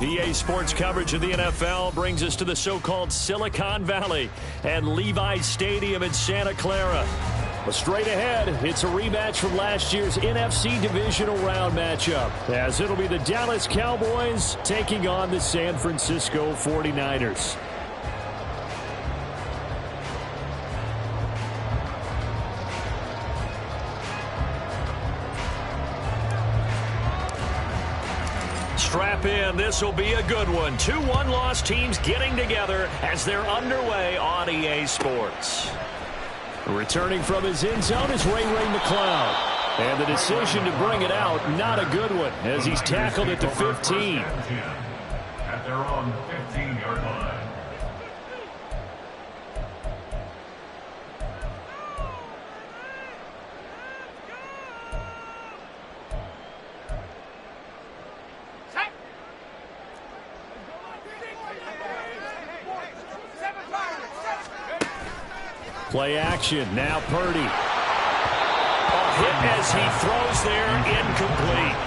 EA Sports coverage of the NFL brings us to the so-called Silicon Valley and Levi's Stadium in Santa Clara. But straight ahead, it's a rematch from last year's NFC Divisional Round matchup, as it'll be the Dallas Cowboys taking on the San Francisco 49ers. Strap in. This will be a good one. Two one-loss teams getting together as they're underway on EA Sports. Returning from his end zone is Ray McCloud. And the decision to bring it out, not a good one, as he's tackled at the 15. At their own 15-yard line. Play action. Now Purdy. A hit as he throws there, incomplete.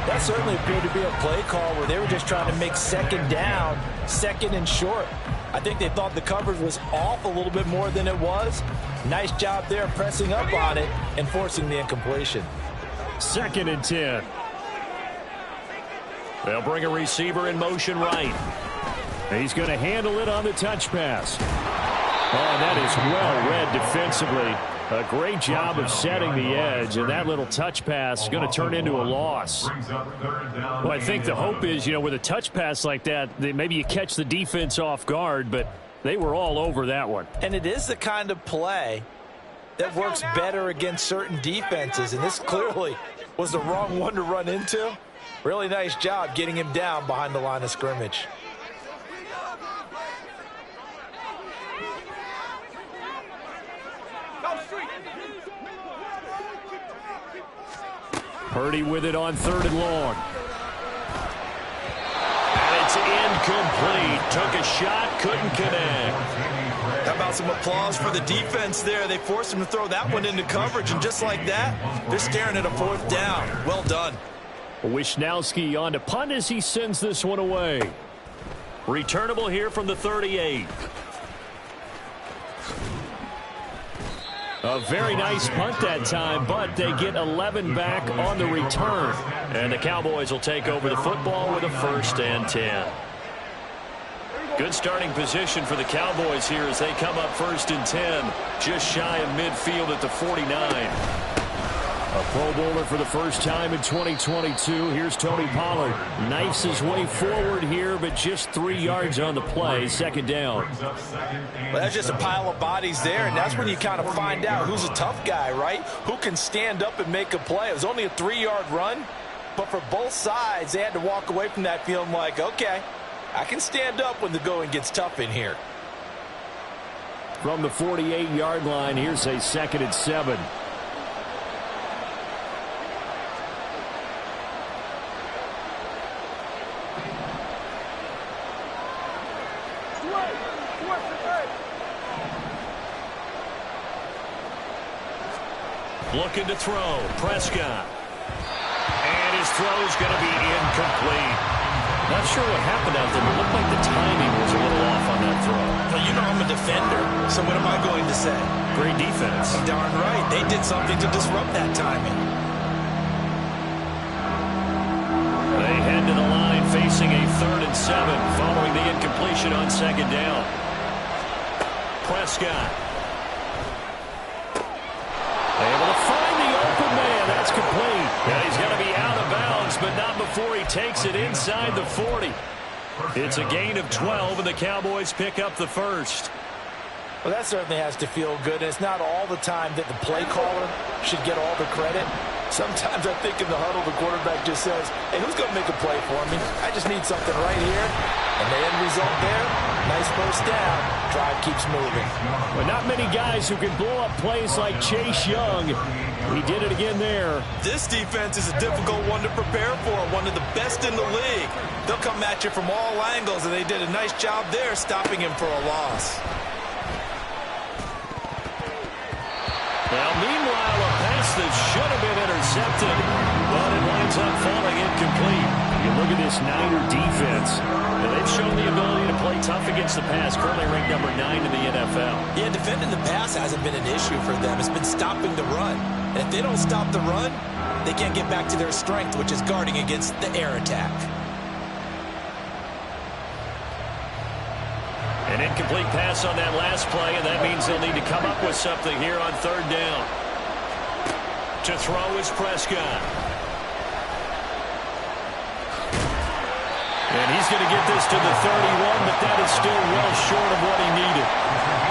That certainly appeared to be a play call where they were just trying to make second down, second and short. I think they thought the coverage was off a little bit more than it was. Nice job there pressing up on it and forcing the incompletion. 2nd and 10. They'll bring a receiver in motion right. He's going to handle it on the touch pass. Oh, that is well read defensively. A great job of setting the edge, and that little touch pass is going to turn into a loss. Well, I think the hope is, with a touch pass like that maybe you catch the defense off guard, but they were all over that one. And it is the kind of play that works better against certain defenses, and this clearly was the wrong one to run into. Really nice job getting him down behind the line of scrimmage. Purdy with it on 3rd and long. And it's incomplete. Took a shot, couldn't connect. How about some applause for the defense there? They forced him to throw that one into coverage, and just like that, they're staring at a 4th down. Well done. Wishnowski on to punt as he sends this one away. Returnable here from the 38. A very nice punt that time, but they get 11 back on the return. And the Cowboys will take over the football with a 1st and 10. Good starting position for the Cowboys here as they come up 1st and 10, just shy of midfield at the 49. A Pro Bowler for the first time in 2022. Here's Tony Pollard. Knifes his way forward here, but just 3 yards on the play. 2nd down. Well, that's just a pile of bodies there, and that's when you kind of find out who's a tough guy, right? Who can stand up and make a play. It was only a 3-yard run, but for both sides, they had to walk away from that feeling like, okay, I can stand up when the going gets tough in here. From the 48-yard line, here's a 2nd and 7. Looking to throw. Prescott. And his throw's going to be incomplete. Not sure what happened out there, but it looked like the timing was a little off on that throw. Well, I'm a defender, so what am I going to say? Great defense. Darn right. They did something to disrupt that timing. They head to the line facing a 3rd and 7 following the incompletion on 2nd down. Prescott. Able to find the open man. That's complete. And he's going to be out of bounds, but not before he takes it inside the 40. It's a gain of 12, and the Cowboys pick up the 1st. Well, that certainly has to feel good. It's not all the time that the play caller should get all the credit. Sometimes I think in the huddle, the quarterback just says, hey, who's going to make a play for me? I just need something right here. And the end result there, nice 1st down. drive keeps moving. But not many guys who can blow up plays like Chase Young. He did it again there. This defense is a difficult one to prepare for, one of the best in the league. They'll come at you from all angles, and they did a nice job there stopping him for a loss. Well, meanwhile, a pass that should have been intercepted, but it winds up falling incomplete. You look at this Niner defense, and they've shown the ability to play tough against the pass, currently ranked number 9 in the NFL. Yeah, defending the pass hasn't been an issue for them. It's been stopping the run. And if they don't stop the run, they can't get back to their strength, which is guarding against the air attack. An incomplete pass on that last play, and that means they'll need to come up with something here on third down. To throw is Prescott. And he's going to get this to the 31, but that is still well short of what he needed.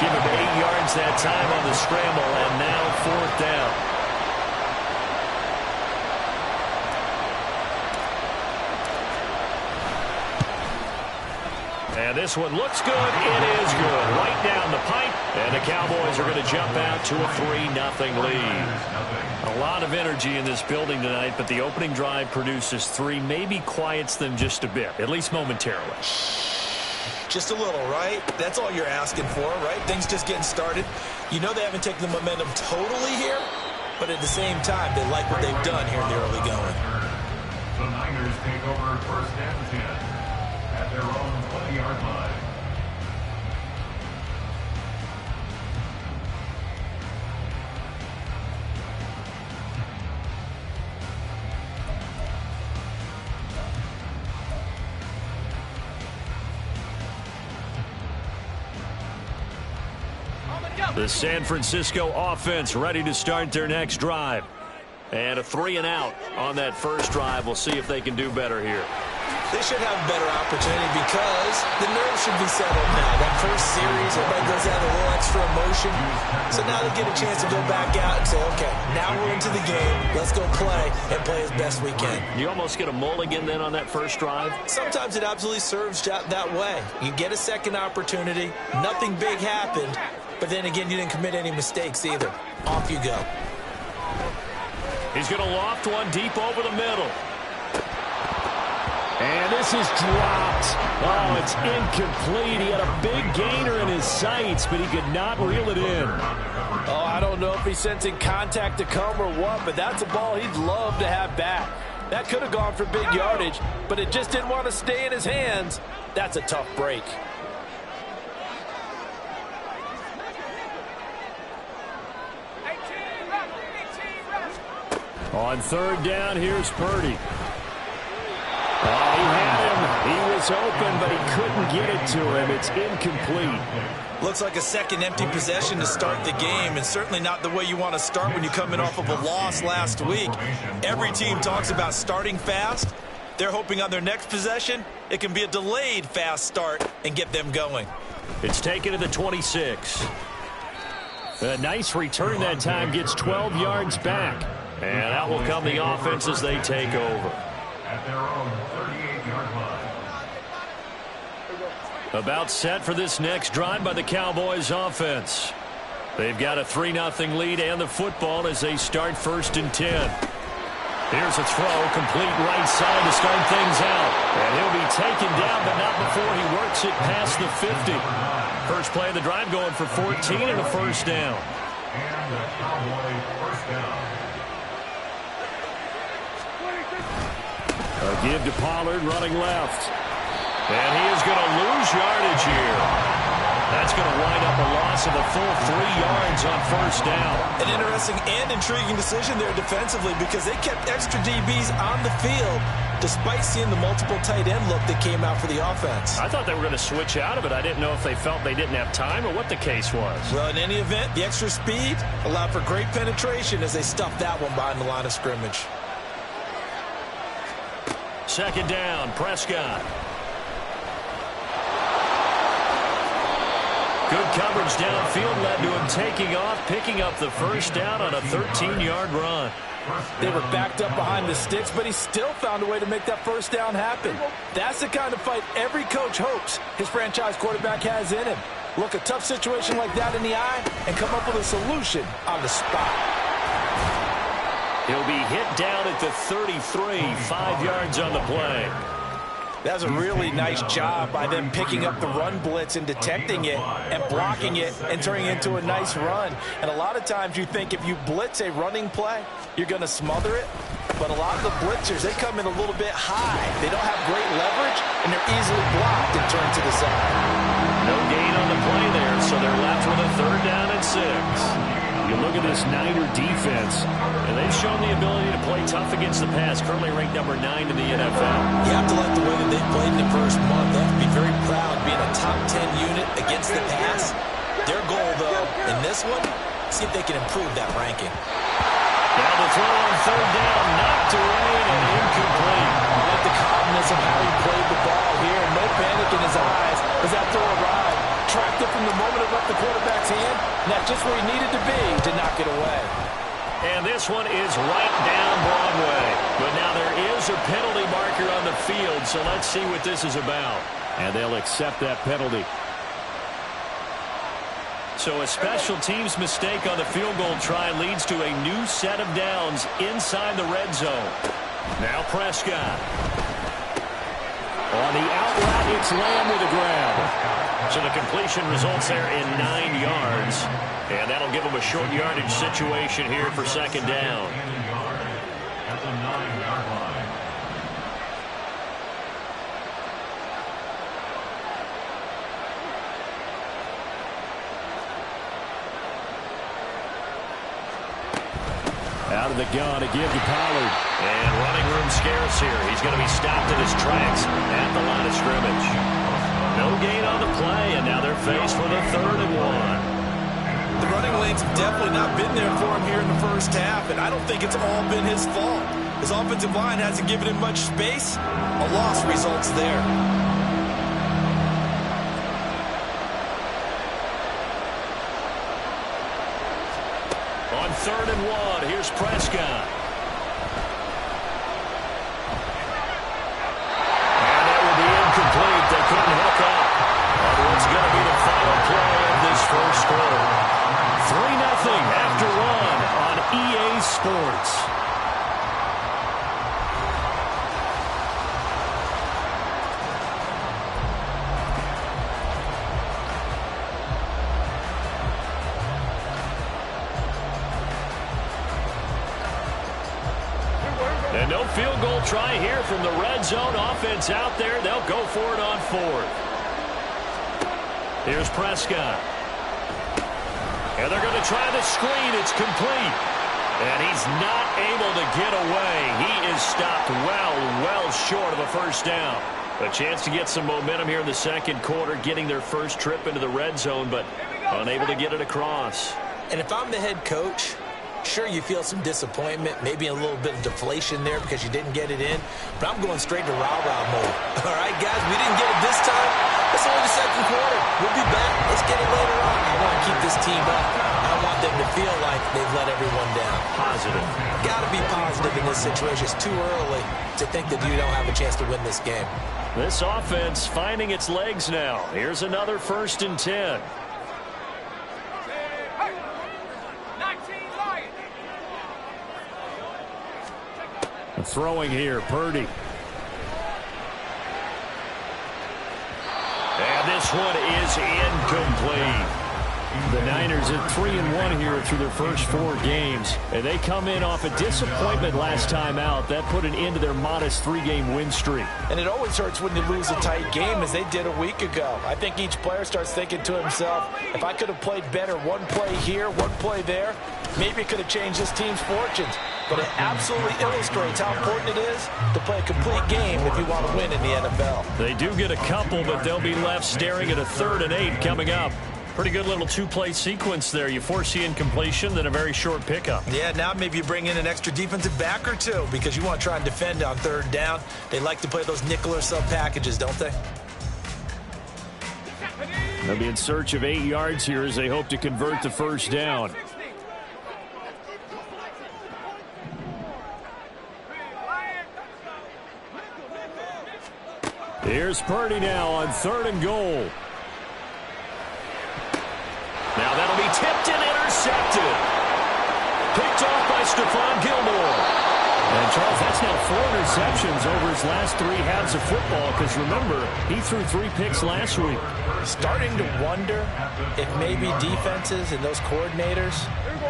Give him 8 yards that time on the scramble, and now fourth down. And this one looks good. It is good. Right down the pipe. And the Cowboys are going to jump out to a 3-0 lead. A lot of energy in this building tonight, but the opening drive produces 3, maybe quiets them just a bit, at least momentarily. Just a little, right? That's all you're asking for, right? Things just getting started. You know they haven't taken the momentum totally here, but at the same time, they like what they've done here in the early going. The Niners take over first and 10 at their own 20-yard line. The San Francisco offense ready to start their next drive. And a 3-and-out on that first drive. We'll see if they can do better here. They should have a better opportunity because the nerves should be settled now. That first series, everybody does have a little extra emotion. So now they get a chance to go back out and say, okay, now we're into the game. Let's go play and play as best we can. You almost get a mulligan then on that first drive? Sometimes it absolutely serves that way. You get a second opportunity. Nothing big happened. But then again, you didn't commit any mistakes either. Off you go. He's going to loft one deep over the middle. And this is dropped. Oh, it's incomplete. He had a big gainer in his sights, but he could not reel it in. Oh, I don't know if he's sensing contact to come or what, but that's a ball he'd love to have back. That could have gone for big yardage, but it just didn't want to stay in his hands. That's a tough break. On third down, here's Purdy. Oh, he had him. He was open, but he couldn't get it to him. It's incomplete. Looks like a second empty possession to start the game, and certainly not the way you want to start when you're coming off of a loss last week. Every team talks about starting fast. They're hoping on their next possession, it can be a delayed fast start and get them going. It's taken to the 26. A nice return that time, gets 12 yards back. And out will come the offense as they take over. At their own 38-yard line. About set for this next drive by the Cowboys offense. They've got a 3-0 lead and the football as they start first and 10. Here's a throw, complete right side to start things out. And he'll be taken down, but not before he works it past the 50. First play of the drive going for 14 and a first down. And the Cowboy first down. A give to Pollard running left. And he is going to lose yardage here. That's going to wind up a loss of a full 3 yards on first down. An interesting and intriguing decision there defensively because they kept extra DBs on the field despite seeing the multiple tight end look that came out for the offense. I thought they were going to switch out of it. I didn't know if they felt they didn't have time or what the case was. Well, in any event, the extra speed allowed for great penetration as they stuffed that one behind the line of scrimmage. Second down, Prescott. Good coverage downfield led to him taking off, picking up the first down on a 13-yard run. They were backed up behind the sticks, but he still found a way to make that first down happen. That's the kind of fight every coach hopes his franchise quarterback has in him. look a tough situation like that in the eye and come up with a solution on the spot. He'll be hit down at the 33, 5 yards on the play. That was a really nice job by them picking up the run blitz and detecting it and blocking it and turning it into a nice run. And a lot of times you think if you blitz a running play, you're going to smother it. But a lot of the blitzers, they come in a little bit high. They don't have great leverage, and they're easily blocked and turned to the side. No gain on the play there, so they're left with a 3rd down and 6. You look at this Niner defense, and they've shown the ability to play tough against the pass, currently ranked number 9 in the NFL. You have to like the way that they've played in the first month. They have to be very proud being a top 10 unit against the pass. Their goal, though, in this one, see if they can improve that ranking. Now the throw on 3rd down, knocked away and incomplete. I like the calmness of how he played the ball here. No panic in his eyes as that throw arrived. Tracked it from the moment it left the quarterback's hand, and that's just where he needed to be to knock it away. And this one is right down Broadway. But now there is a penalty marker on the field, so let's see what this is about. And they'll accept that penalty. So a special teams mistake on the field goal try leads to a new set of downs inside the red zone. Now Prescott. On the out route, it's Lamb with a grab. So the completion results there in 9 yards. And that'll give them a short yardage situation here for 2nd down. At the 9-yard line. Out of the gun to give to Pollard. And running room scarce here. He's going to be stopped in his tracks at the line of scrimmage. No gain on the play, and now they're faced with a 3rd and 1. The running lanes have definitely not been there for him here in the first half, and I don't think it's all been his fault. His offensive line hasn't given him much space. A loss results there. On 3rd and 1, here's Prescott. And that will be incomplete. They couldn't hook up. And what's going to be the final play of this first quarter? 3-0 after 1 on EA Sports. And no field goal try here from the red zone. Offense out there. They'll go for it on 4th. Here's Prescott. And they're going to try the screen. It's complete. And he's not able to get away. He is stopped well short of a 1st down. A chance to get some momentum here in the 2nd quarter, getting their first trip into the red zone, but unable to get it across. And if I'm the head coach, sure, you feel some disappointment, maybe a little bit of deflation there because you didn't get it in, but I'm going straight to rah-rah mode. All right, guys, we didn't get it this time. It's only the 2nd quarter. We'll be back. Let's get it later on. I want to keep this team up. I don't want them to feel like they've let everyone down. Positive. Got to be positive in this situation. It's too early to think that you don't have a chance to win this game. This offense finding its legs now. Here's another 1st and 10. Throwing here, Purdy. And this one is incomplete. The Niners at 3-1 here through their first 4 games. And they come in off a disappointment last time out. That put an end to their modest 3-game win streak. And it always hurts when you lose a tight game, as they did a week ago. I think each player starts thinking to himself, if I could have played better one play here, one play there, maybe it could have changed this team's fortunes. But it absolutely illustrates how important it is to play a complete game if you want to win in the NFL. They do get a couple, but they'll be left staring at a 3rd and 8 coming up. Pretty good little 2-play sequence there. You force the incompletion, then a very short pickup. Yeah, now maybe you bring in an extra defensive back or 2 because you want to try and defend on 3rd down. They like to play those nickel or sub packages, don't they? They'll be in search of 8 yards here as they hope to convert the 1st down. Here's Purdy now on 3rd and goal. Stephon Gilmore. And, Charles, that's now 4 interceptions over his last 3 halves of football because, remember, he threw 3 picks last week. Starting to wonder if maybe defenses and those coordinators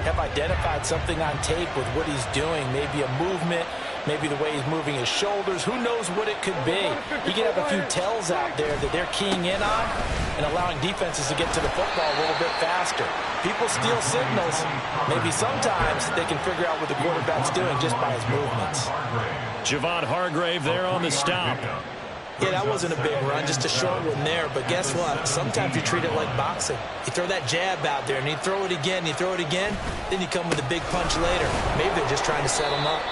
have identified something on tape with what he's doing, maybe a movement, maybe the way he's moving his shoulders. Who knows what it could be? He could have a few tells out there that they're keying in on and allowing defenses to get to the football a little bit faster. People steal signals. Maybe sometimes they can figure out what the quarterback's doing just by his movements. Javon Hargrave there on the stop. Yeah, that wasn't a big run, just a short one there. But guess what? Sometimes you treat it like boxing. You throw that jab out there, and you throw it again, you throw it again, then you come with a big punch later. Maybe they're just trying to set him up.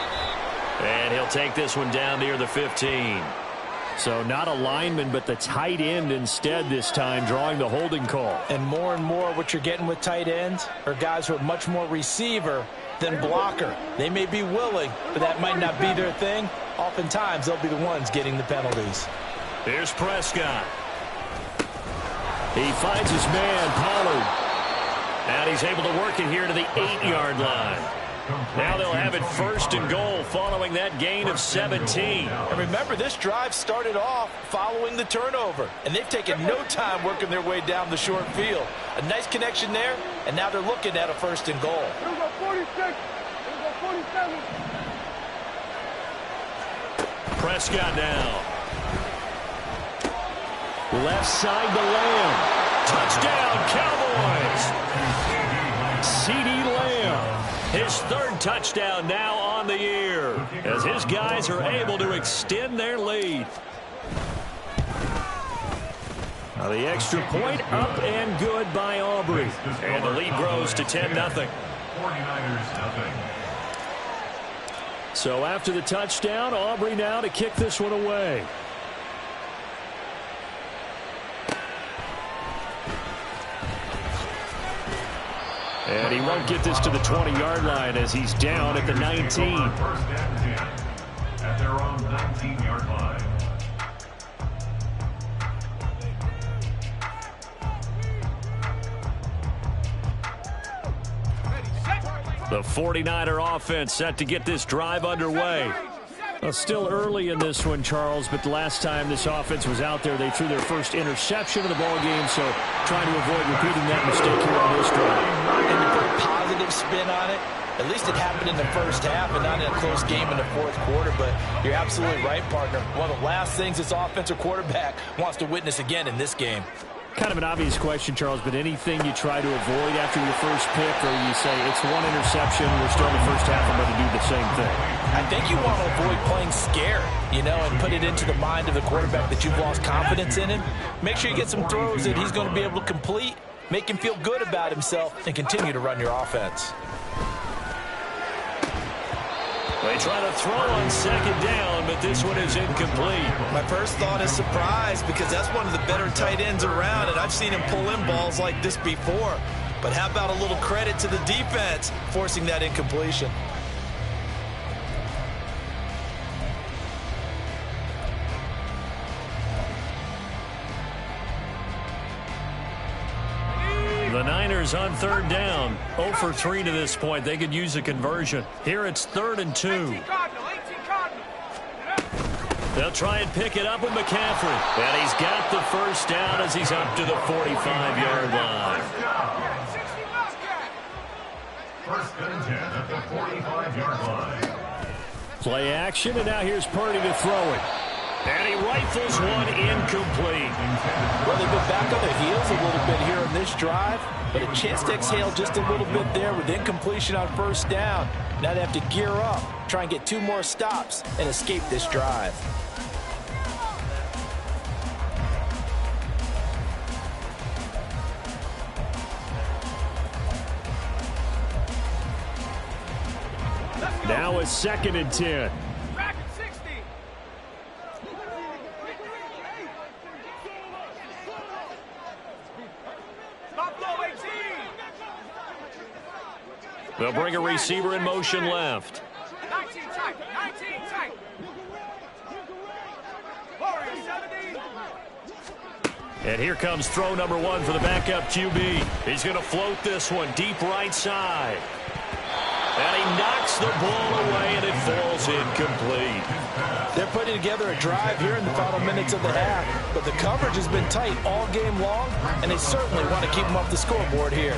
And he'll take this one down near the 15. So not a lineman, but the tight end instead this time, drawing the holding call. And more what you're getting with tight ends are guys who are much more receiver than blocker. They may be willing, but that might not be their thing. Oftentimes, they'll be the ones getting the penalties. Here's Prescott. He finds his man, Pollard. And he's able to work it here to the 8-yard line. Now they'll have it 1st and goal following that gain of 17. And remember, this drive started off following the turnover. And they've taken no time working their way down the short field. A nice connection there, and now they're looking at a 1st and goal. Here we go, 46. Here we go, 47. Prescott now. Left side to Lamb. Touchdown, Cowboys. CD Lamb. His 3rd touchdown now on the year as his guys are able to extend their lead. Now the extra point up and good by Aubrey. And the lead grows to 10-0. 49ers, 0. So after the touchdown, Aubrey now to kick this one away. And he won't get this to the 20-yard line as he's down at the 19. 1st and 10 at their own 19-yard line. The 49er offense set to get this drive underway. Well, still early in this one, Charles, but the last time this offense was out there, they threw their first interception of the ball game, so trying to avoid repeating that mistake here on this drive. And to put a positive spin on it, at least it happened in the first half and not in a close game in the 4th quarter, but you're absolutely right, partner. One of the last things this offensive quarterback wants to witness again in this game. Kind of an obvious question, Charles, but anything you try to avoid after your first pick, or you say it's 1 interception, we're still in the first half, I'm going to do the same thing? I think you want to avoid playing scared, and put it into the mind of the quarterback that you've lost confidence in him. Make sure you get some throws that he's going to be able to complete, make him feel good about himself, and continue to run your offense. They try to throw on 2nd down, but this one is incomplete. My first thought is surprise because that's one of the better tight ends around, and I've seen him pull in balls like this before. But how about a little credit to the defense forcing that incompletion? The Niners on 3rd down. 0 for 3 to this point. They could use a conversion. Here it's 3rd and 2. They'll try and pick it up with McCaffrey. And he's got the 1st down as he's up to the 45-yard line. 1st and 10 at the 45-yard line. Play action, and now here's Purdy to throw it. And he rifles one incomplete. Well, they've been back on their heels a little bit here on this drive, but a chance to exhale just a little bit there with incompletion on 1st down. Now they have to gear up, try and get 2 more stops, and escape this drive. Now a 2nd and 10. They'll bring a receiver in motion left. 19 tight, 19 tight. And here comes throw number 1 for the backup QB. He's going to float this one deep right side. And he knocks the ball away, and it falls incomplete. They're putting together a drive here in the final minutes of the half, but the coverage has been tight all game long, and they certainly want to keep them off the scoreboard here.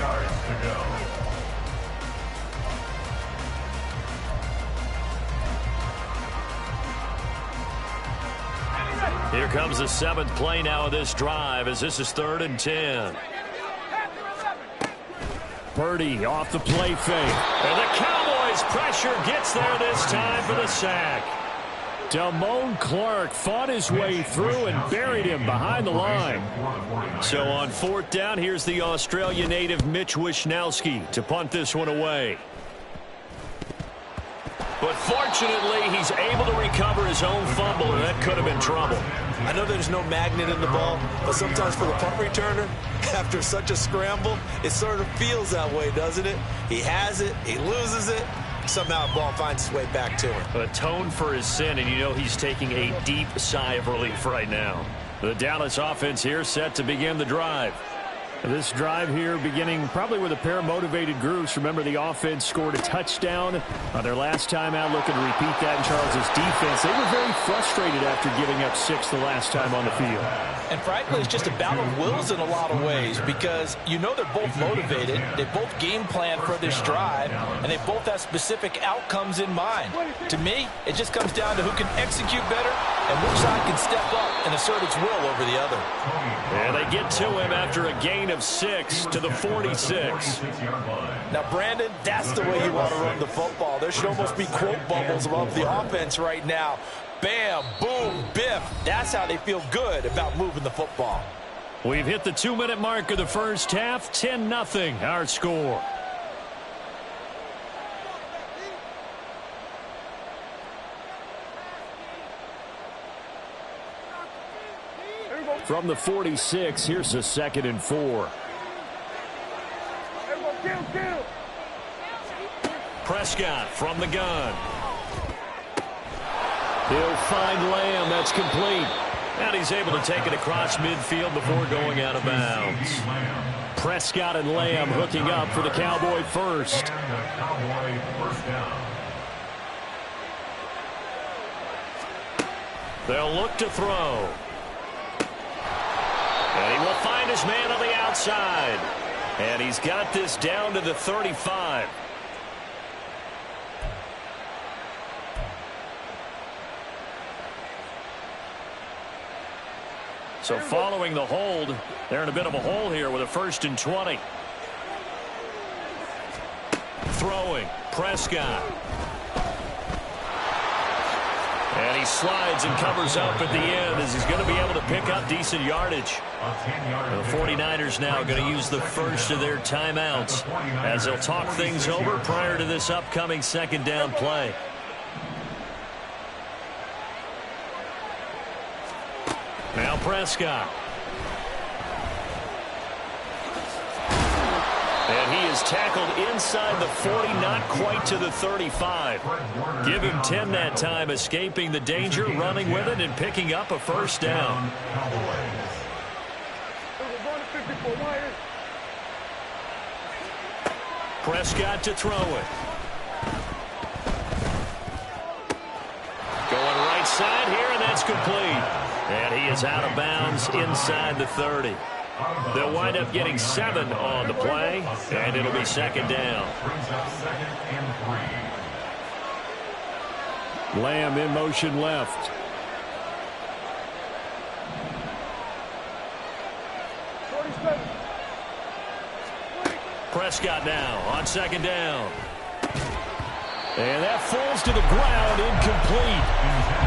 Here comes the seventh play now of this drive as this is 3rd and 10. Purdy off the play fake. And the Cowboys pressure gets there this time for the sack. Damone Clark fought his way through and buried him behind the line. So on 4th down, here's the Australia native Mitch Wishnowski to punt this one away. But fortunately, he's able to recover his own fumble, and that could have been trouble. I know there's no magnet in the ball, but sometimes for the punt returner, after such a scramble, it sort of feels that way, doesn't it? He has it, he loses it, somehow the ball finds its way back to him. Atone for his sin, and you know he's taking a deep sigh of relief right now. The Dallas offense here set to begin the drive. This drive here beginning probably with a pair of motivated groups. Remember, the offense scored a touchdown on their last time out, looking to repeat that in Charles' defense. They were very frustrated after giving up 6 the last time on the field. And frankly, it's just a battle of wills in a lot of ways because you know they're both motivated, they both game plan for this drive, and they both have specific outcomes in mind. To me, it just comes down to who can execute better and which side can step up and assert its will over the other. And they get to him after a gain of 6 to the 46. Now, Brandon, that's the way you want to run the football. There should almost be quote bubbles above the offense right now. Bam, boom, biff. That's how they feel good about moving the football. We've hit the 2-minute mark of the first half. 10-0 our score. From the 46, here's a 2nd and 4. Prescott from the gun. He'll find Lamb. That's complete. And he's able to take it across midfield before going out of bounds. Prescott and Lamb hooking up for the Cowboy first. They'll look to throw. And he will find his man on the outside. And he's got this down to the 35. So following the hold, they're in a bit of a hole here with a 1st and 20. Throwing, Prescott. And he slides and covers up at the end as he's going to be able to pick up decent yardage. The 49ers now going to use the first of their timeouts as they'll talk things over prior to this upcoming 2nd down play. Now Prescott. And he is tackled inside the 40, not quite to the 35. Give him 10 that time, escaping the danger, running with it, and picking up a 1st down. Prescott to throw it. Going right side here, and that's complete. And he is out of bounds inside the 30. They'll wind up getting 7 on the play, and it'll be 2nd down. Lamb in motion left. Prescott now on 2nd down. And that falls to the ground, incomplete.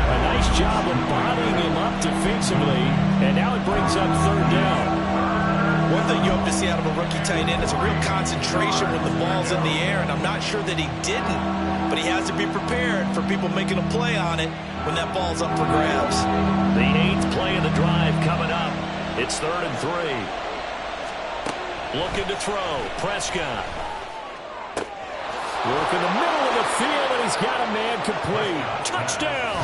A nice job of bodying him up defensively, and now it brings up 3rd down. One thing you hope to see out of a rookie tight end is a real concentration when the ball's in the air, and I'm not sure that he didn't, but he has to be prepared for people making a play on it when that ball's up for grabs. The 8th play of the drive coming up. It's 3rd and 3. Looking to throw, Prescott. Work in the middle of the field, and he's got a man complete. Touchdown!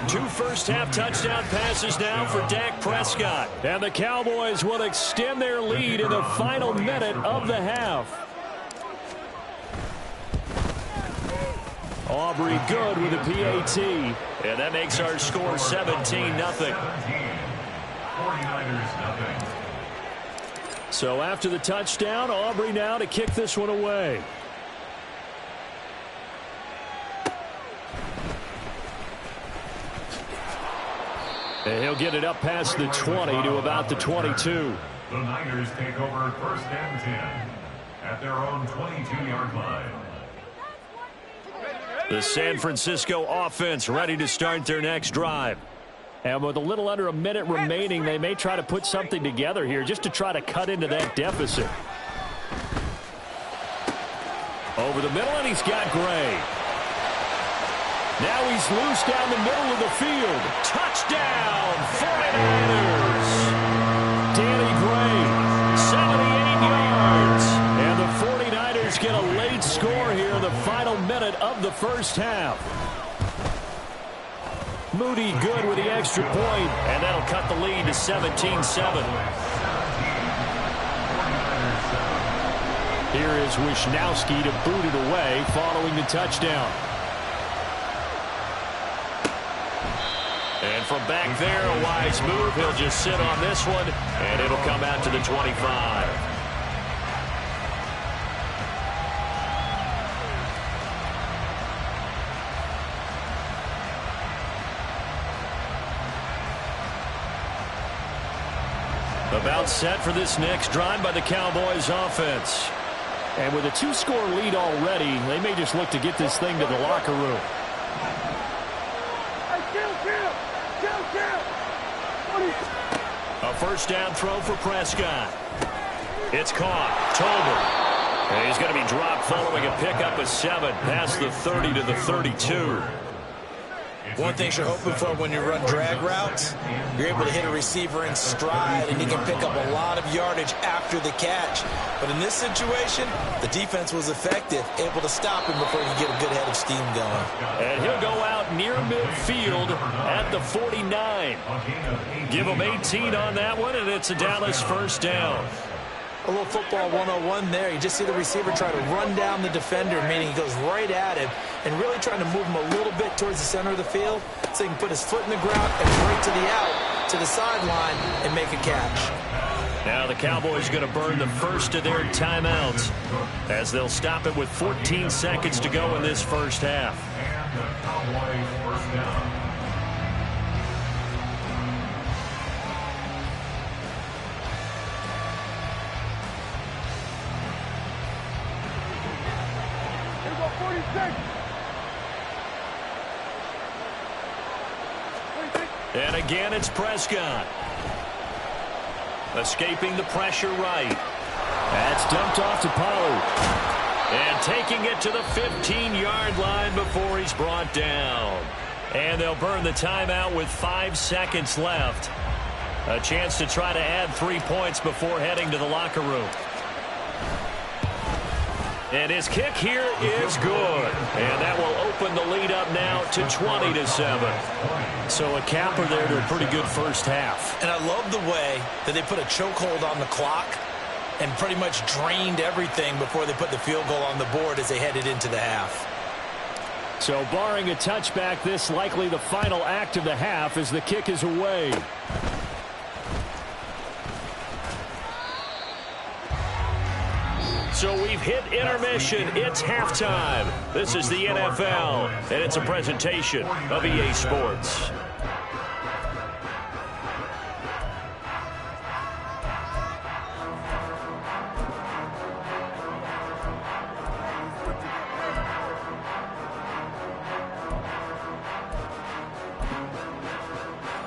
2 first-half touchdown passes now for Dak Prescott. And the Cowboys will extend their lead in the final minute of the half. Aubrey good with a PAT. And that makes our score 17-0. 49ers nothing. So after the touchdown, Aubrey now to kick this one away. And he'll get it up past the 20 to about the 22. The Niners take over 1st and 10 at their own 22-yard line. The San Francisco offense ready to start their next drive. And with a little under a minute remaining, they may try to put something together here just to try to cut into that deficit. Over the middle, and he's got Gray. Now he's loose down the middle of the field. Touchdown, 49ers. Danny Gray, 78 yards. And the 49ers get a late score here in the final minute of the first half. Moody good with the extra point, and that'll cut the lead to 17-7. Here is Wisnowski to boot it away following the touchdown. And from back there, a wise move. He'll just sit on this one, and it'll come out to the 25. About set for this next drive by the Cowboys offense. And with a 2-score lead already, they may just look to get this thing to the locker room. A first down throw for Prescott. It's caught. Tolbert. And he's going to be dropped following a pickup of 7 past the 30 to the 32. One thing you're hoping for when you run drag routes, you're able to hit a receiver in stride, and he can pick up a lot of yardage after the catch. But in this situation, the defense was effective, able to stop him before he could get a good head of steam going. And he'll go out near midfield at the 49. Give him 18 on that one, and it's a Dallas first down. A little football 101 there. You just see the receiver try to run down the defender, meaning he goes right at him and really trying to move him a little bit towards the center of the field so he can put his foot in the ground and break to the out, to the sideline, and make a catch. Now the Cowboys going to burn the first of their timeouts as they'll stop it with 14 seconds to go in this first half. And the Cowboys first down. And again, it's Prescott. Escaping the pressure right. That's dumped off to Pollard. And taking it to the 15-yard line before he's brought down. And they'll burn the timeout with 5 seconds left. A chance to try to add 3 points before heading to the locker room. And his kick here is good. And that will open the lead up now to 20-7. So a capper there to a pretty good first half. And I love the way that they put a chokehold on the clock and pretty much drained everything before they put the field goal on the board as they headed into the half. So barring a touchback, this likely the final act of the half as the kick is away. So we've hit intermission. It's halftime. This is the NFL, and it's a presentation of EA Sports.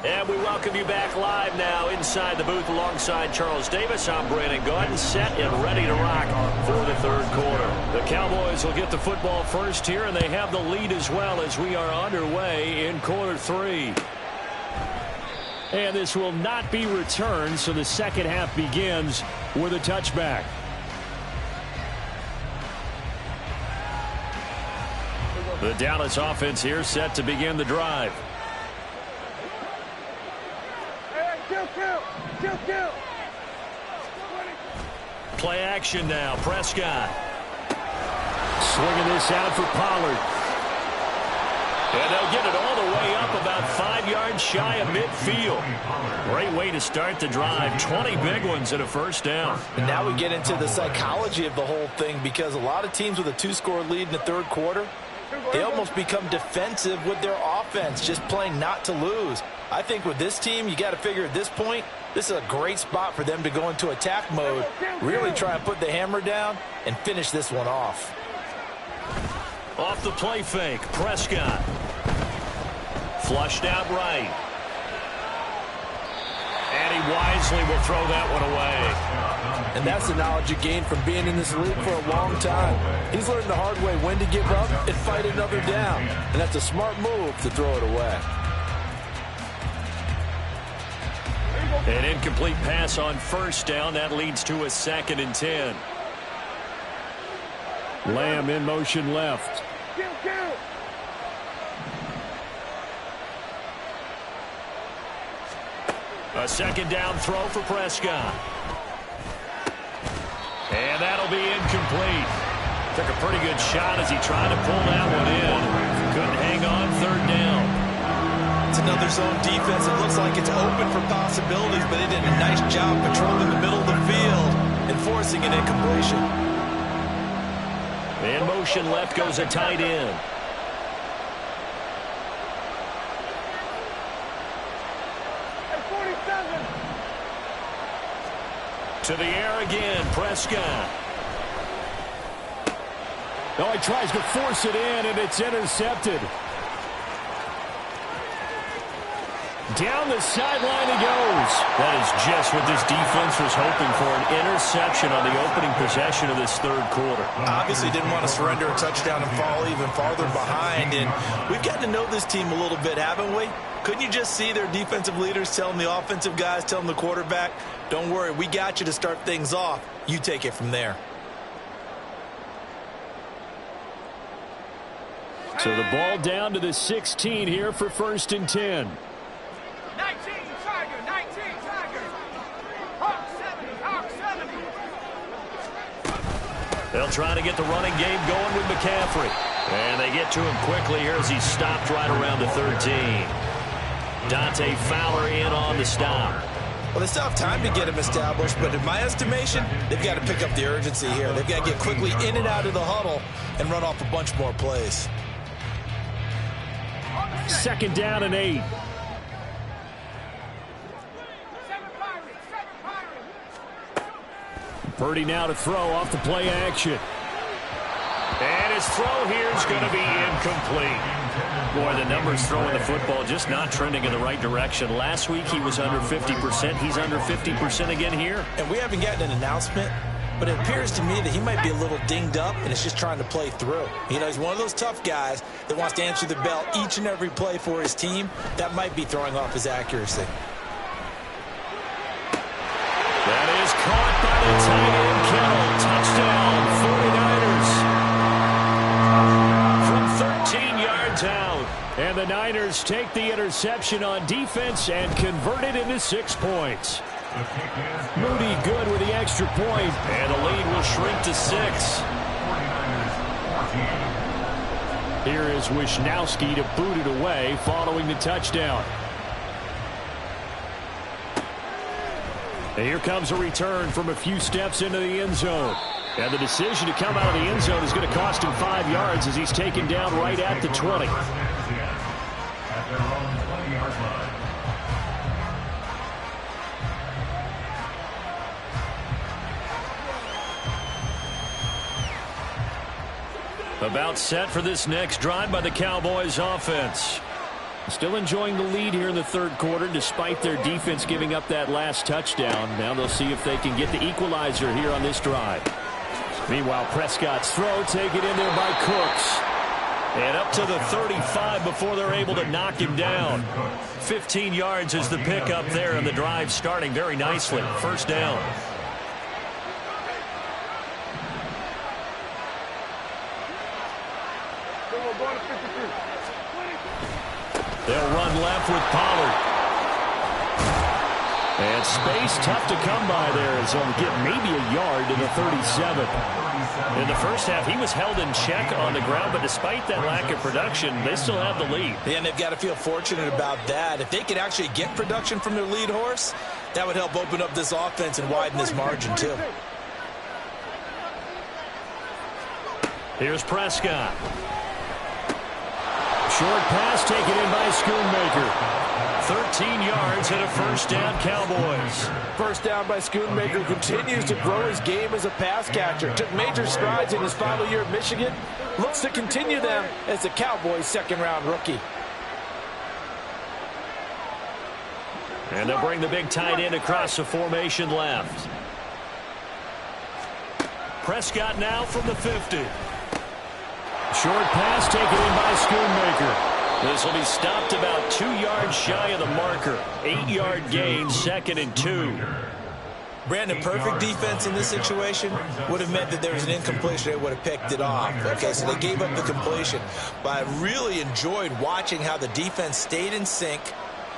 And we welcome you back live now inside the booth alongside Charles Davis. I'm Brandon Gaudin, set and ready to rock for the third quarter. The Cowboys will get the football first here, and they have the lead as well as we are underway in quarter 3. And this will not be returned, so the second half begins with a touchback. The Dallas offense here set to begin the drive. Play action now. Prescott. Swinging this out for Pollard. yards shy of midfield. Great way to start the drive. 20 big ones and a first down. And now we get into the psychology of the whole thing, because a lot of teams with a 2-score lead in the third quarter, they almost become defensive with their offense, just playing not to lose. I think with this team, you got to figure at this point, this is a great spot for them to go into attack mode, really try and put the hammer down and finish this one off. Off the play fake, Prescott. Flushed out right. And he wisely will throw that one away. And that's the knowledge you gain from being in this league for a long time. He's learned the hard way when to give up and fight another down. And that's a smart move to throw it away. An incomplete pass on first down. That leads to a 2nd and 10. Lamb in motion left. A 2nd down throw for Prescott. And that'll be incomplete. Took a pretty good shot as he tried to pull that one in. Couldn't hang on 3rd down. It's another zone defense. It looks like it's open for possibilities, but they did a nice job patrolling the middle of the field and forcing an incompletion. In motion left goes a tight end. To the air again, Prescott. Oh, he tries to force it in, and it's intercepted. Down the sideline he goes. That is just what this defense was hoping for, an interception on the opening possession of this third quarter. Obviously didn't want to surrender a touchdown and fall even farther behind. And we've gotten to know this team a little bit, haven't we? Couldn't you just see their defensive leaders telling the offensive guys, telling the quarterback, don't worry, we got you to start things off. You take it from there. So the ball down to the 16 here for 1st and 10. 19 Tiger, 19 Tiger. Hawk 70, Hawk 70. They'll try to get the running game going with McCaffrey. And they get to him quickly here as he stopped right around the 13. Dante Fowler in on the stop. Well, they still have time to get him established, but in my estimation, they've got to pick up the urgency here. They've got to get quickly in and out of the huddle and run off a bunch more plays. 2nd down and 8. Purdy now to throw off the play action. And his throw here is going to be incomplete. Boy, the numbers throwing the football just not trending in the right direction. Last week he was under 50%. He's under 50% again here. And we haven't gotten an announcement, but it appears to me that he might be a little dinged up and is just trying to play through. You know, he's one of those tough guys that wants to answer the bell each and every play for his team. That might be throwing off his accuracy. That is caught by the tight end, Kittle. Touchdown, 49ers. From 13 yards out. And the Niners take the interception on defense and convert it into 6 points. Moody good with the extra point. And the lead will shrink to 6. Here is Wisnowski to boot it away following the touchdown. And here comes a return from a few steps into the end zone. And the decision to come out of the end zone is going to cost him 5 yards as he's taken down right at the 20. At their own 20-yard line. About set for this next drive by the Cowboys offense. Still enjoying the lead here in the third quarter despite their defense giving up that last touchdown. Now they'll see if they can get the equalizer here on this drive. Meanwhile, Prescott's throw taken in there by Cooks. And up to the 35 before they're able to knock him down. 15 yards is the pickup there, and the drive starting very nicely. First down. They'll run left with Pollard. And space tough to come by there as he'll get maybe a yard to the 37. In the first half, he was held in check on the ground, but despite that lack of production, they still have the lead. Yeah, and they've got to feel fortunate about that. If they could actually get production from their lead horse, that would help open up this offense and widen this margin, too. Here's Prescott. Short pass taken in by Schoonmaker. 13 yards and a first down, Cowboys. First down by Schoonmaker, continues to grow his game as a pass catcher. Took major strides in his final year at Michigan. Looks to continue them as the Cowboys' second-round rookie. And they'll bring the big tight end across the formation left. Prescott now from the 50. Short pass taken in by Schoonmaker. This will be stopped about 2 yards shy of the marker. 8-yard gain, 2nd and 2. Brandon, perfect defense in this situation would have meant that there was an incompletion. They would have picked it off. Okay, so they gave up the completion. But I really enjoyed watching how the defense stayed in sync,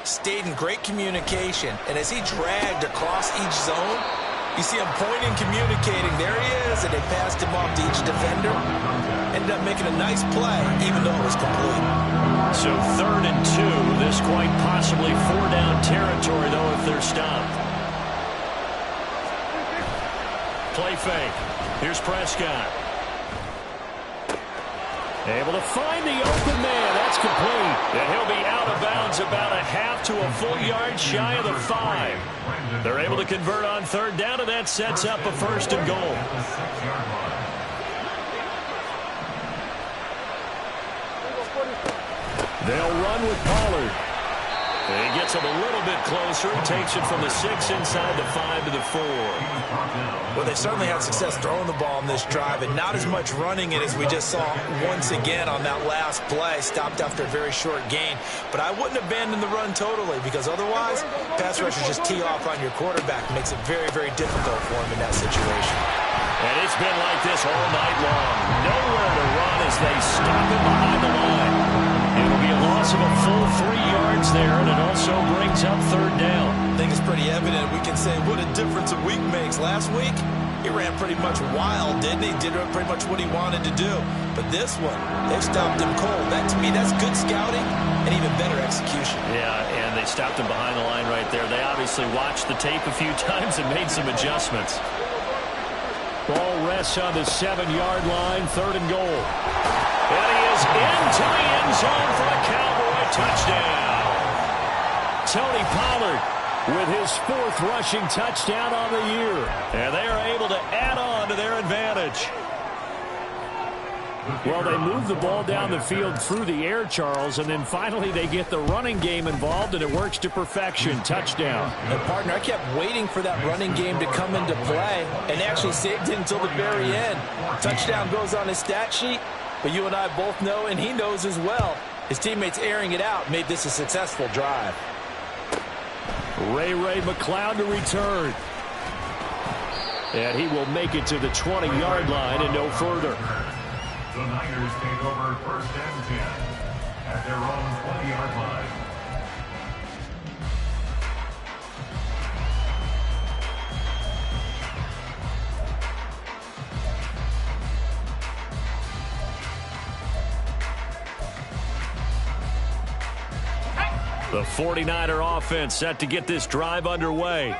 stayed in great communication, and as he dragged across each zone, you see him pointing, communicating. There he is, and they passed him off to each defender. Ended up making a nice play, even though it was complete. So 3rd and 2. This quite possibly 4-down territory, though, if they're stopped. Play fake. Here's Prescott. Able to find the open man. That's complete. And he'll be out of bounds about a half to a full yard shy of the 5. They're able to convert on 3rd down, and that sets up a 1st and goal. They'll run with Pollard. And he gets him a little bit closer. He takes it from the 6 inside the 5 to the 4. Well, they certainly had success throwing the ball in this drive, and not as much running it as we just saw once again on that last play. Stopped after a very short gain. But I wouldn't abandon the run totally, because otherwise, pass rushers just tee off on your quarterback. It makes it very, very difficult for him in that situation. And it's been like this all night long. Nowhere to run as they stop him behind the line. It'll be a loss of a full 3 yards there, and it also brings up 3rd down. I think it's pretty evident. We can say what a difference a week makes. Last week, he ran pretty much wild, didn't he? Did pretty much what he wanted to do. But this one, they've stopped him cold. That, to me, that's good scouting and even better execution. Yeah, and they stopped him behind the line right there. They obviously watched the tape a few times and made some adjustments. Ball rests on the 7-yard line, 3rd and goal. And he is into the end zone for a Cowboy touchdown. Tony Pollard with his 4th rushing touchdown on the year. And they are able to add on to their advantage. Well, they move the ball down the field through the air, Charles, and then finally they get the running game involved, and it works to perfection. Touchdown. And, partner, I kept waiting for that running game to come into play, and actually saved it until the very end. Touchdown goes on his stat sheet, but you and I both know, and he knows as well, his teammates airing it out made this a successful drive. Ray McLeod to return. And he will make it to the 20-yard line and no further. The Niners take over 1st and 10 at their own 20-yard line. The 49er offense set to get this drive underway.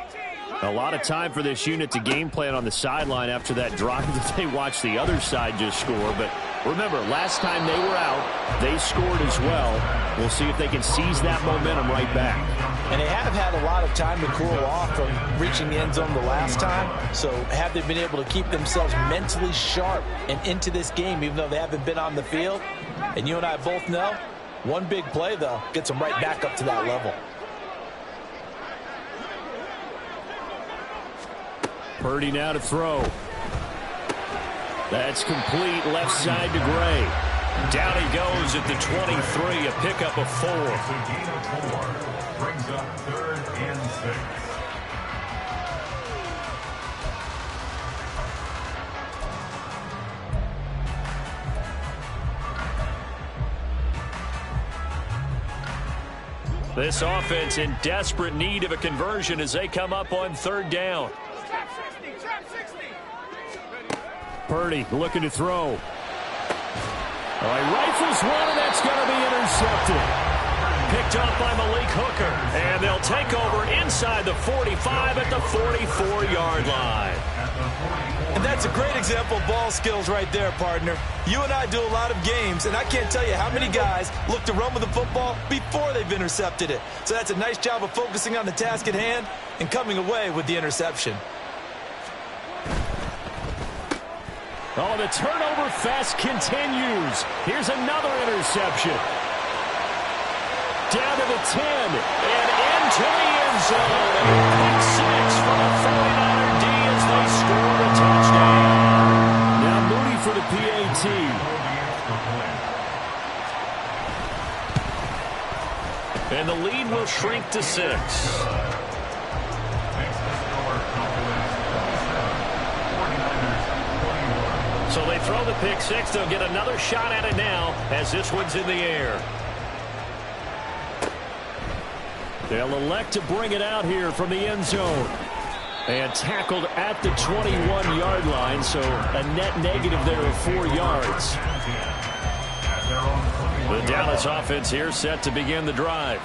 A lot of time for this unit to game plan on the sideline after that drive that they watched the other side just score. But remember, last time they were out, they scored as well. We'll see if they can seize that momentum right back. And they have had a lot of time to cool off from reaching the end zone the last time. So have they been able to keep themselves mentally sharp and into this game, even though they haven't been on the field? And you and I both know, one big play, though, gets them right back up to that level. Purdy now to throw. That's complete, left side to Gray. Down he goes at the 23, a pickup of 4. It's a gain of 4. Brings up 3rd and 6. This offense in desperate need of a conversion as they come up on third down. Trap 60, trap 60. Purdy looking to throw. All right, rifles one, and that's going to be intercepted. Picked up by Malik Hooker, and they'll take over inside the 45 at the 44-yard line. And that's a great example of ball skills right there, partner. You and I do a lot of games, and I can't tell you how many guys look to run with the football before they've intercepted it. So that's a nice job of focusing on the task at hand and coming away with the interception. Oh, the turnover fest continues. Here's another interception. Down to the 10 and into the end zone. Pick six for the 49er D as they score a touchdown. Now Moody for the PAT. And the lead will shrink to 6. So they throw the pick six. They'll get another shot at it now as this one's in the air. They'll elect to bring it out here from the end zone. And tackled at the 21-yard line, so a net negative there of 4 yards. The Dallas offense here set to begin the drive.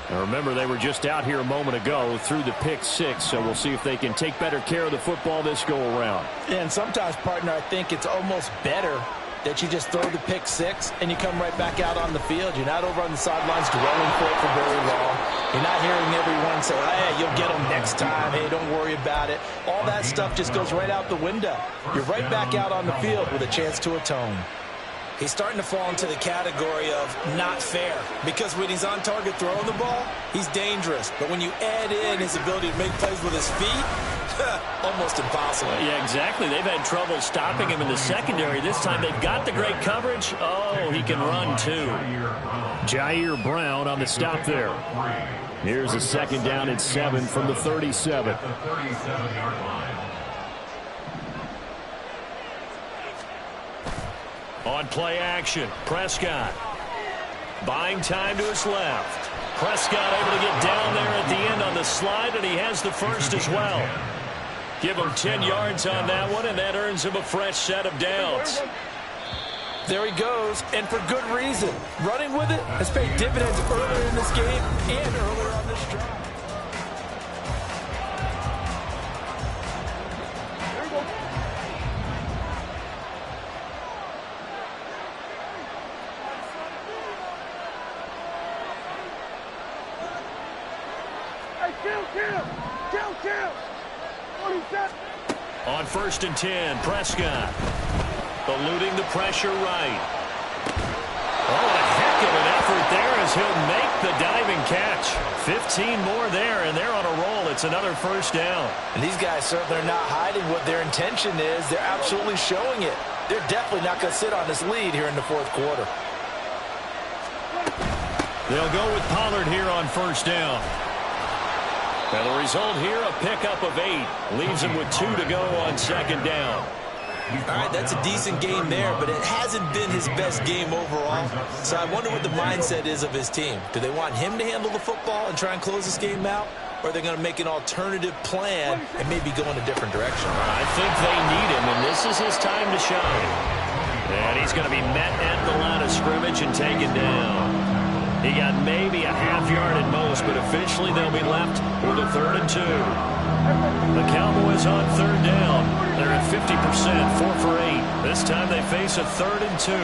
Now remember, they were just out here a moment ago through the pick six, so we'll see if they can take better care of the football this go-around. And sometimes, partner, I think it's almost better that you just throw the pick six and you come right back out on the field. You're not over on the sidelines dwelling for it for very long. You're not hearing everyone say, hey, you'll get them next time. Hey, don't worry about it. All that stuff just goes right out the window. You're right back out on the field with a chance to atone. He's starting to fall into the category of not fair, because when he's on target throwing the ball, he's dangerous. But when you add in his ability to make plays with his feet, almost impossible. Yeah, exactly. They've had trouble stopping him in the secondary. This time they've got the great coverage. Oh, he can run too. Jair Brown on the stop there. Here's a second down and 7 from the 37. On play action, Prescott. Buying time to his left. Prescott able to get down there at the end on the slide, and he has the first as well. Give him 10 yards on that one, and that earns him a fresh set of downs. There he goes, and for good reason. Running with it has paid dividends earlier in this game and earlier on this drive. On 1st and 10, Prescott eluding the pressure right. Oh, a heck of an effort there as he'll make the diving catch. 15 more there, and they're on a roll. It's another first down. And these guys certainly are not hiding what their intention is. They're absolutely showing it. They're definitely not going to sit on this lead here in the fourth quarter. They'll go with Pollard here on first down. And the result here, a pickup of 8. Leaves him with 2 to go on second down. All right, that's a decent game there, but it hasn't been his best game overall. So I wonder what the mindset is of his team. Do they want him to handle the football and try and close this game out? Or are they going to make an alternative plan and maybe go in a different direction? I think they need him, and this is his time to shine. And he's going to be met at the line of scrimmage and taken down. He got maybe a half yard at most, but officially they'll be left with a 3rd and 2. The Cowboys on third down. They're at 50%, 4 for 8. This time they face a 3rd and 2.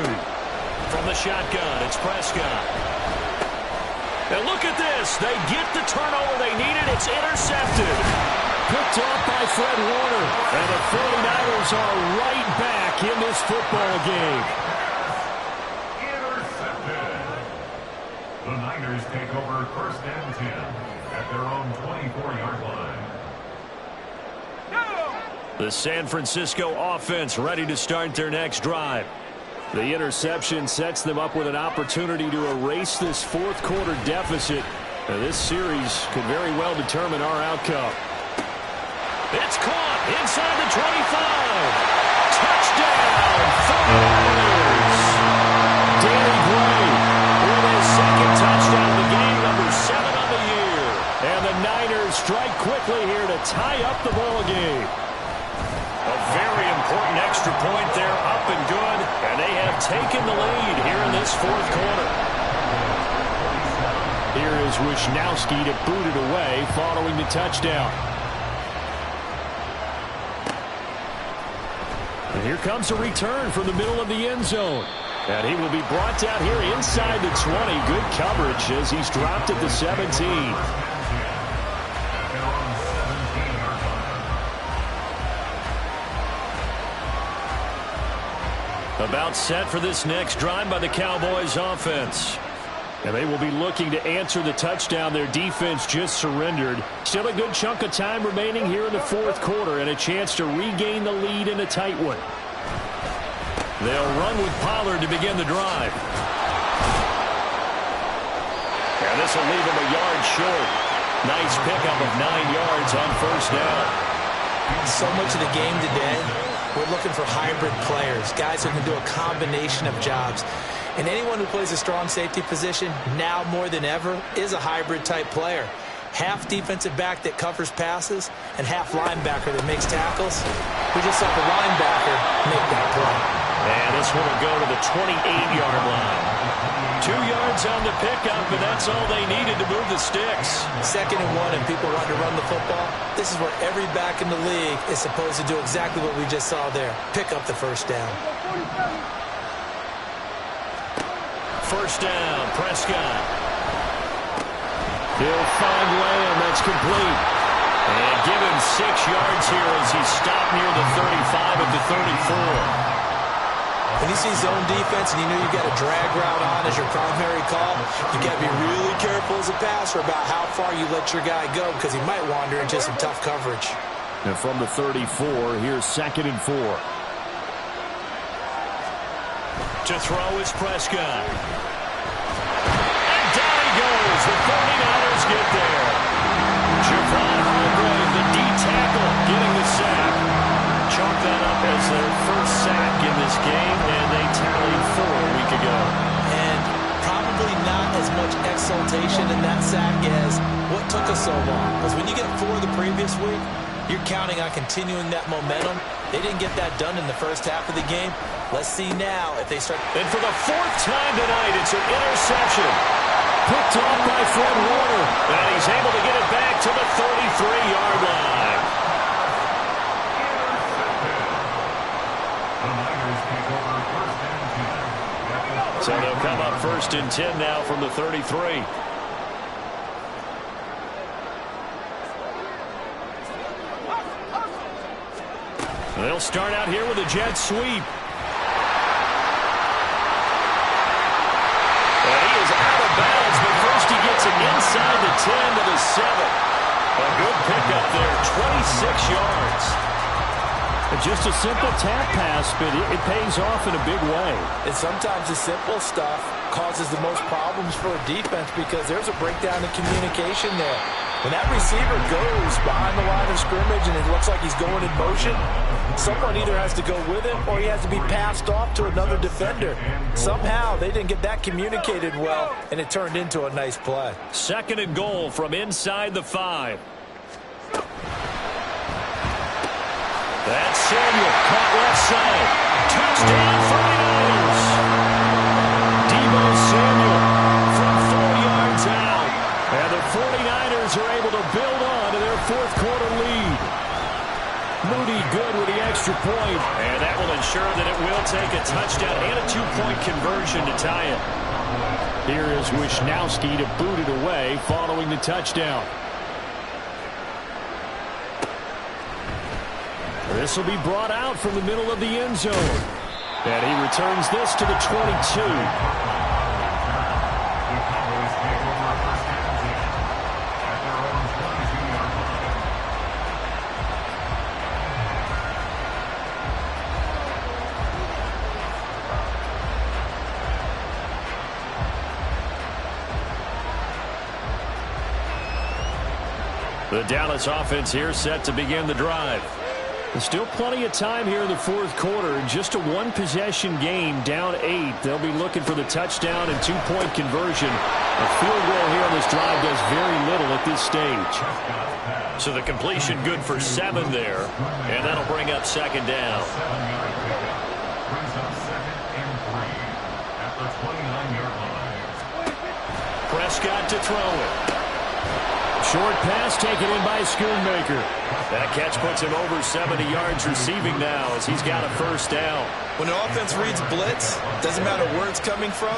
From the shotgun, it's Prescott. And look at this. They get the turnover they needed. It's intercepted. Picked off by Fred Warner. And the 49ers are right back in this football game. The Niners take over 1st and 10 at their own 24-yard line. The San Francisco offense ready to start their next drive. The interception sets them up with an opportunity to erase this fourth quarter deficit. Now, this series could very well determine our outcome. It's caught inside the 25. Touchdown, 49ers. Danny Gray with his second touchdown of the game, number 7. fourth quarter. Here is Wisnowski to boot it away following the touchdown. And here comes a return from the middle of the end zone. And he will be brought down here inside the 20. Good coverage as he's dropped at the 17. About set for this next drive by the Cowboys offense. And they will be looking to answer the touchdown their defense just surrendered. Still a good chunk of time remaining here in the fourth quarter and a chance to regain the lead in a tight one. They'll run with Pollard to begin the drive. And this will leave him a yard short. Nice pickup of 9 yards on first down. So much of the game today, we're looking for hybrid players, guys who can do a combination of jobs. And anyone who plays a strong safety position, now more than ever, is a hybrid type player. Half defensive back that covers passes and half linebacker that makes tackles. We just saw the linebacker make that play. And this one will go to the 28-yard line. 2 yards on the pickup, and that's all they needed to move the sticks. 2nd and 1, and people want to run the football. This is where every back in the league is supposed to do exactly what we just saw there. Pick up the first down. First down, Prescott. He'll find Lamb. That's complete. And give him 6 yards here as he stopped near the 35 at the 34. When you see zone defense and you know you've got a drag route on as your primary call, you got to be really careful as a passer about how far you let your guy go because he might wander into some tough coverage. And from the 34, here's 2nd and 4. To throw is Prescott. And down he goes. The 49ers get there. Javon Hargrave, the D-tackle, getting the sack. Chalk that up as their first sack in this game, and they tallied 4 a week ago. And probably not as much exultation in that sack as what took us so long. Because when you get 4 the previous week, you're counting on continuing that momentum. They didn't get that done in the first half of the game. Let's see now if they start. And for the 4th time tonight, it's an interception. Picked off by Fred Warner. And he's able to get it back to the 33-yard line. So they'll come up 1st and 10 now from the 33. They'll start out here with a jet sweep. And he is out of bounds, but first he gets it inside the 10 to the 7. A good pickup there, 26 yards. Just a simple tap pass, but it pays off in a big way. And sometimes the simple stuff causes the most problems for a defense because there's a breakdown in communication there. When that receiver goes behind the line of scrimmage and it looks like he's going in motion, someone either has to go with him or he has to be passed off to another defender. Somehow they didn't get that communicated well, and it turned into a nice play. 2nd and goal from inside the 5. That's Samuel, caught left side. Touchdown, 49ers. Deebo Samuel from 4 yards out. And the 49ers are able to build on to their 4th quarter lead. Moody good with the extra point. And that will ensure that it will take a touchdown and a 2-point conversion to tie it. Here is Wisnowski to boot it away following the touchdown. This will be brought out from the middle of the end zone. And he returns this to the 22. The Dallas offense here set to begin the drive. There's still plenty of time here in the 4th quarter. Just a 1-possession game, down 8. They'll be looking for the touchdown and 2-point conversion. A field goal here on this drive does very little at this stage. So the completion good for 7 there. And that'll bring up 2nd down. Brings up 2nd and 3 at the 29-yard Prescott to throw it. Short pass taken in by Schoonmaker. That catch puts him over 70 yards receiving now as he's got a first down. When an offense reads blitz, doesn't matter where it's coming from,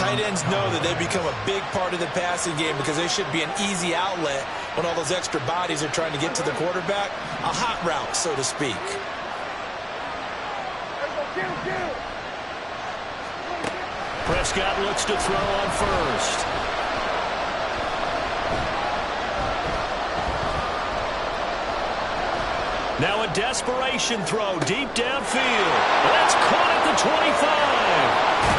tight ends know that they become a big part of the passing game because they should be an easy outlet when all those extra bodies are trying to get to the quarterback. A hot route, so to speak. Prescott looks to throw on first. Now a desperation throw deep downfield. That's caught at the 25.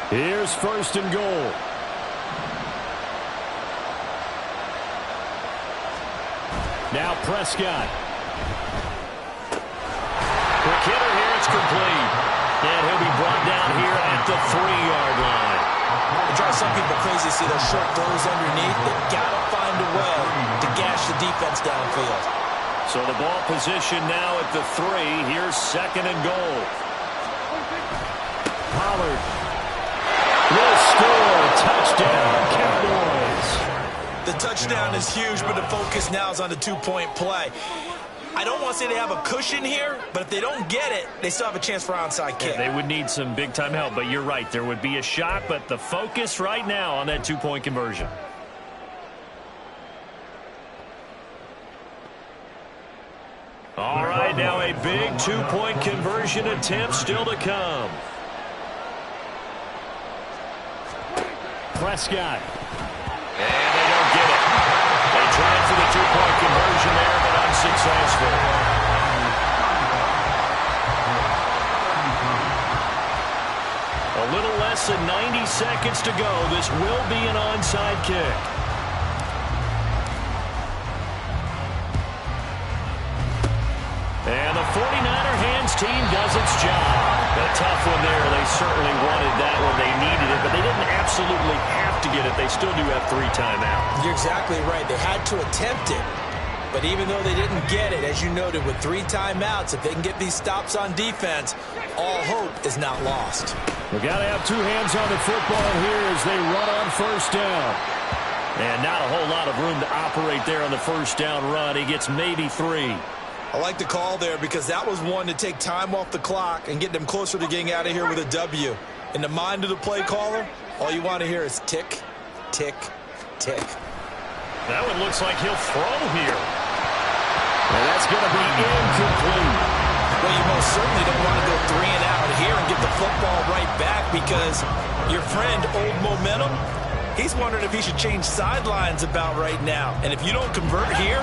Here's first and goal. Now Prescott. Quick hitter here, it's complete. And he'll be brought down here at the 3-yard line. It drives some people crazy to see those short throws underneath. They've got to find a way to gash the defense downfield. So the ball position now at the 3. Here's second and goal. Pollard will score. Touchdown, Cowboys. The touchdown is huge, but the focus now is on the two-point play. I don't want to say they have a cushion here, but if they don't get it, they still have a chance for onside kick. Yeah, they would need some big-time help, but you're right. There would be a shot, but the focus right now on that two-point conversion. All right, now a big two-point conversion attempt still to come. Prescott. And they don't get it. They tried for the two-point conversion there, but unsuccessful. A little less than 90 seconds to go. This will be an onside kick. And the 49er hands team does its job. A tough one there. They certainly wanted that when they needed it, but they didn't absolutely have to get it. They still do have 3 timeouts. You're exactly right. They had to attempt it. But even though they didn't get it, as you noted, with 3 timeouts, if they can get these stops on defense, all hope is not lost. We've got to have 2 hands on the football here as they run on first down. And not a whole lot of room to operate there on the first down run. He gets maybe 3. I like the call there because that was one to take time off the clock and get them closer to getting out of here with a W. In the mind of the play caller, all you want to hear is tick, tick, tick. That one looks like he'll throw here. And that's going to be incomplete. Well, you most certainly don't want to go 3 and out here and get the football right back because your friend, Old Momentum, he's wondering if he should change sidelines about right now. And if you don't convert here,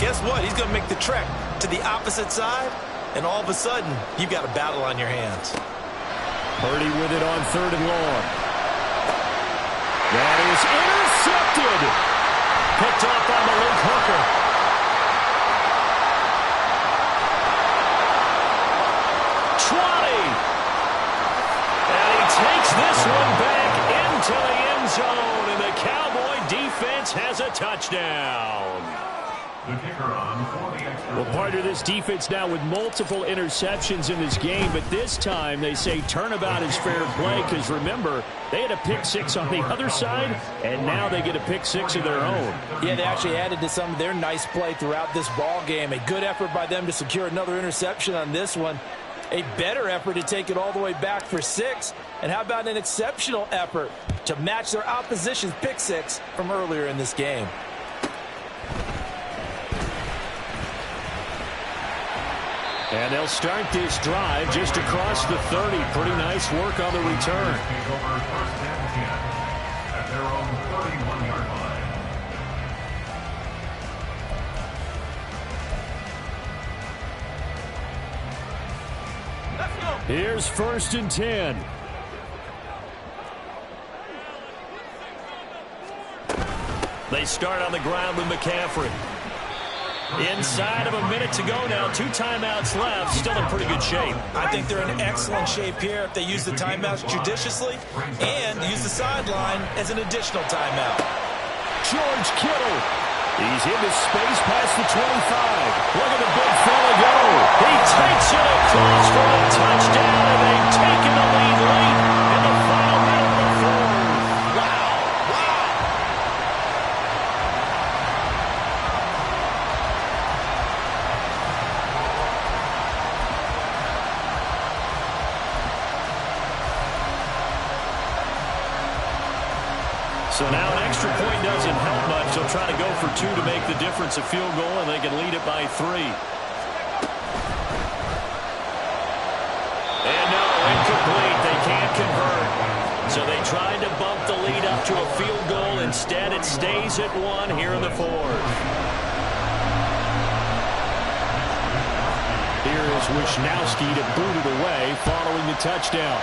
guess what? He's going to make the trek to the opposite side, and all of a sudden, you've got a battle on your hands. Purdy with it on 3rd and long. That is intercepted. Picked off by Malik Hooker. And he takes this one back into the end zone, and the Cowboy defense has a touchdown. Well, part of this defense now with multiple interceptions in this game, but this time they say turnabout is fair play because, remember, they had a pick 6 on the other side, and now they get a pick 6 of their own. Yeah, they actually added to some of their nice play throughout this ball game. A good effort by them to secure another interception on this one. A better effort to take it all the way back for 6. And how about an exceptional effort to match their opposition's pick 6 from earlier in this game? And they'll start this drive just across the 30. Pretty nice work on the return. Here's 1st and 10. They start on the ground with McCaffrey. Inside of a minute to go now. 2 timeouts left. Still in pretty good shape. I think they're in excellent shape here if they use the timeouts judiciously and use the sideline as an additional timeout. George Kittle. He's into space past the 25. Look at the big fella go. He takes it across for a touchdown, and they've taken the lead late in the final minute of the fourth. Wow. So now an extra point doesn't help much. They'll try to go for 2 to make the difference a field goal, and they can lead it by 3. And no, incomplete. They can't convert. So they tried to bump the lead up to a field goal. Instead, it stays at 1 here in the fourth. Here is Wishnowski to boot it away following the touchdown.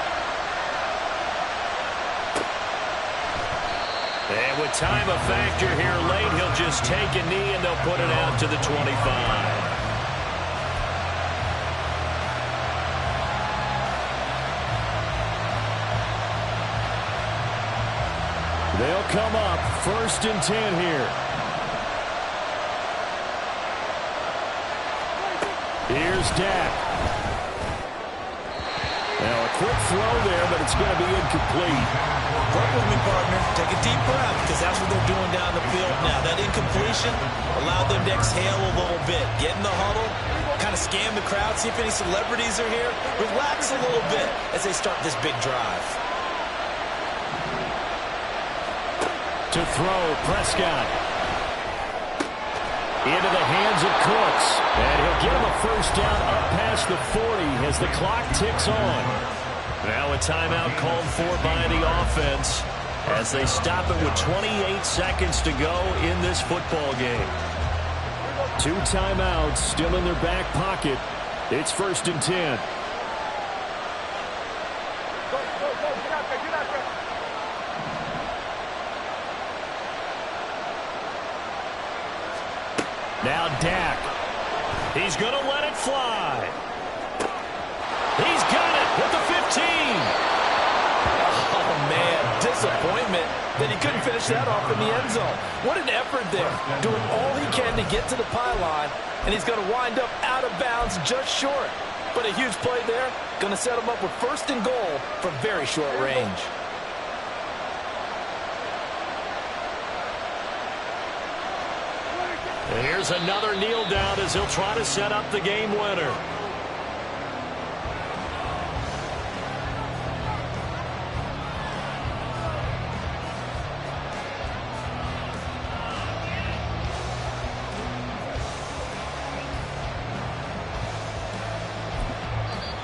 And with time a factor here late, he'll just take a knee and they'll put it out to the 25. They'll come up 1st and 10 here. Here's Dak. Now a quick throw there, but it's going to be incomplete. Work with me, partner. Take a deep breath, because that's what they're doing down the field now. That incompletion allowed them to exhale a little bit. Get in the huddle, kind of scan the crowd, see if any celebrities are here. Relax a little bit as they start this big drive. To throw, Prescott. Into the hands of Cooks. And he'll get him a first down up past the 40 as the clock ticks on. Now a timeout called for by the offense as they stop it with 28 seconds to go in this football game. 2 timeouts still in their back pocket. It's 1st and 10. Now Dak. He's going to let it fly. He's got it with the 15. Oh, man, disappointment that he couldn't finish that off in the end zone. What an effort there, doing all he can to get to the pylon, and he's going to wind up out of bounds just short. But a huge play there, going to set him up with 1st and goal from very short range. And here's another kneel down as he'll try to set up the game winner.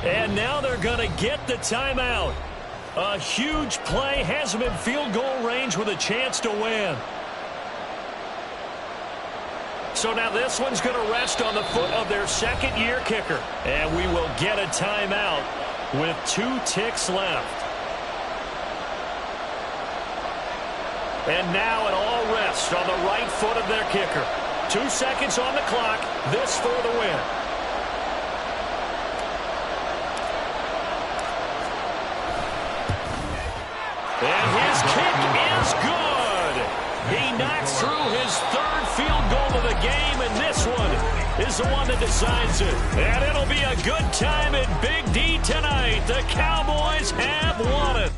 And now they're going to get the timeout. A huge play has them in field goal range with a chance to win. So now this one's going to rest on the foot of their 2nd-year kicker. And we will get a timeout with 2 ticks left. And now it all rests on the right foot of their kicker. 2 seconds on the clock. This for the win. And his kick is good. He knocks through his 3rd field goal of the game, and this one is the one that decides it. And it'll be a good time at Big D tonight. The Cowboys have won it.